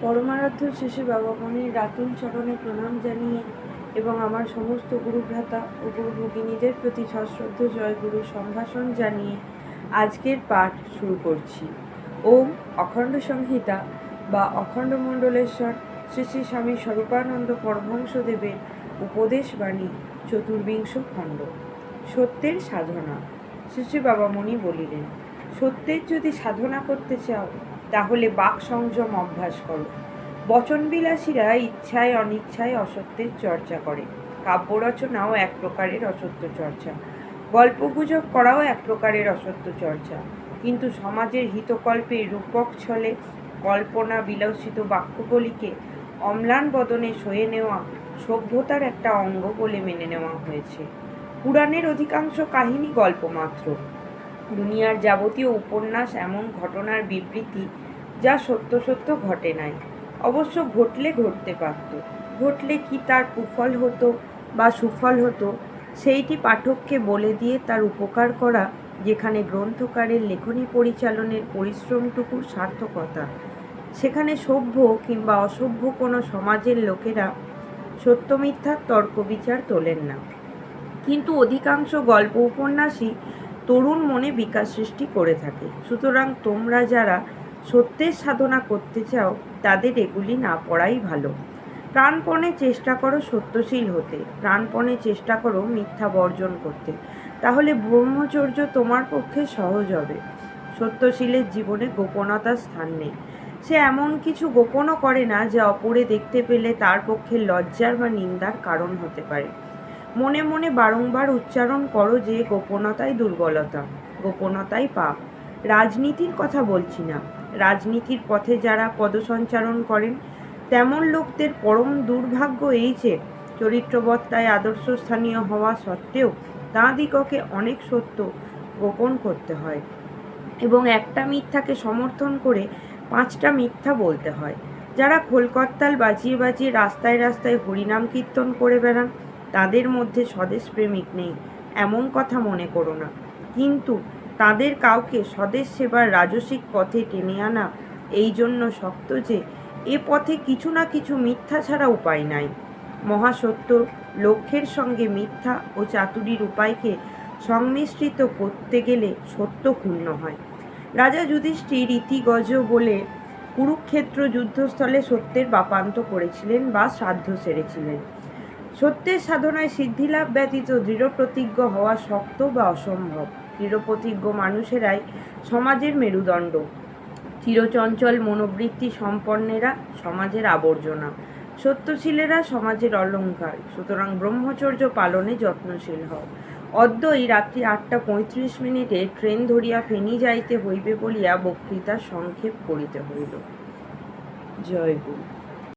পরমারাধ্য শেষে বাবামণির রাতুল চরণে প্রণাম জানিয়ে এবং আমার সমস্ত গুরুভ্রাতা ও গুরু ভগিনীদের প্রতি সশ্রদ্ধ জয়গুরু সম্ভাষণ জানিয়ে আজকের পাঠ শুরু করছি। ওম অখণ্ড সংহিতা বা অখণ্ড মণ্ডলেশ্বর শ্রী শ্রী স্বামী স্বরূপানন্দ পরমহংসদেবের উপদেশ বাণী চতুর্বিংশ খণ্ড। সত্যের সাধনা। শ্রী শ্রী বাবামণি বলিলেন, সত্যের যদি সাধনা করতে চাও তাহলে বাক সংযম অভ্যাস করো। বচনবিলাসীরা ইচ্ছায় অনিচ্ছায় অসত্যের চর্চা করে। কাব্য রচনাও এক প্রকারের অসত্য চর্চা, গল্পগুজব করাও এক প্রকারের অসত্য চর্চা। কিন্তু সমাজের হিতকল্পে রূপক ছলে কল্পনা বিলাসিত বাক্যগুলিকে অম্লান বদনে সয়ে নেওয়া সভ্যতার একটা অঙ্গ বলে মেনে নেওয়া হয়েছে। পুরাণের অধিকাংশ কাহিনী গল্প মাত্র। দুনিয়ার যাবতীয় উপন্যাস এমন ঘটনার বিবৃতি যা সত্য সত্য ঘটে নাই, অবশ্য ঘটলে ঘটতে পারত। ঘটলে কি তার কুফল হতো বা সুফল হতো সেইটি পাঠককে বলে দিয়ে তার উপকার করা যেখানে গ্রন্থকারের লেখনী পরিচালনের পরিশ্রমটুকু সার্থকতা, সেখানে সভ্য কিংবা অসভ্য কোনো সমাজের লোকেরা সত্য মিথ্যার তর্ক বিচার তোলেন না। কিন্তু অধিকাংশ গল্প উপন্যাসই তরুণ মনে বিকাশ সৃষ্টি করে থাকে। সুতরাং তোমরা যারা সত্যের সাধনা করতে চাও তাদের এগুলি না পড়াই ভালো। প্রাণপণে চেষ্টা করো সত্যশীল হতে, প্রাণপণে চেষ্টা করো মিথ্যা বর্জন করতে, তাহলে ব্রহ্মচর্য তোমার পক্ষে সহজ হবে। সত্যশীলের জীবনে গোপনতার স্থান নেই। সে এমন কিছু গোপনও করে না যা অপরে দেখতে পেলে তার পক্ষে লজ্জার বা নিন্দার কারণ হতে পারে। মনে মনে বারংবার উচ্চারণ করো যে গোপনতাই দুর্বলতা, গোপনতাই পাপ। রাজনীতির কথা বলছি না। রাজনীতির পথে যারা পদসঞ্চারণ করেন তেমন লোকদের পরম দুর্ভাগ্য এই যে চরিত্রবত্তায় আদর্শস্থানীয় হওয়া সত্ত্বেও তাঁদিগকে অনেক সত্য গোপন করতে হয় এবং একটা মিথ্যাকে সমর্থন করে 5টা মিথ্যা বলতে হয়। যারা খোলকর্তাল বাজিয়ে বাজিয়ে রাস্তায় রাস্তায় হরিনাম কীর্তন করে বেড়ান তাদের মধ্যে স্বদেশ প্রেমিক নেই এমন কথা মনে করো না, কিন্তু তাদের কাউকে স্বদেশ সেবার রাজসিক পথে টেনে আনা এই জন্য শক্ত যে এ পথে কিছু না কিছু মিথ্যা ছাড়া উপায় নাই। মহাসত্য লক্ষ্যের সঙ্গে মিথ্যা ও চাতুরীর উপায়কে সংমিশ্রিত করতে গেলে সত্য ক্ষুণ্ণ হয়। রাজা যুধিষ্ঠির ইতিগজ বলে কুরুক্ষেত্র যুদ্ধস্থলে সত্যের বাপান্ত করেছিলেন বা শ্রাদ্ধ সেরেছিলেন। সত্যের সাধনায় সিদ্ধিলাভ ব্যতীত দৃঢ়প্রতিজ্ঞ হওয়া শক্ত বা অসম্ভব। দৃঢ়প্রতিজ্ঞ মানুষেরাই সমাজের মেরুদণ্ড, চিরচঞ্চল মনোবৃত্তি সম্পন্নেরা সমাজের আবর্জনা, সত্যশীলেরা সমাজের অলঙ্কার। সুতরাং ব্রহ্মচর্য পালনে যত্নশীল হও। অদ্যই রাত্রি 8:35 ট্রেন ধরিয়া ফেনী যাইতে হইবে বলিয়া বক্তৃতার সংক্ষেপ করিতে হইল। জয় গুরু।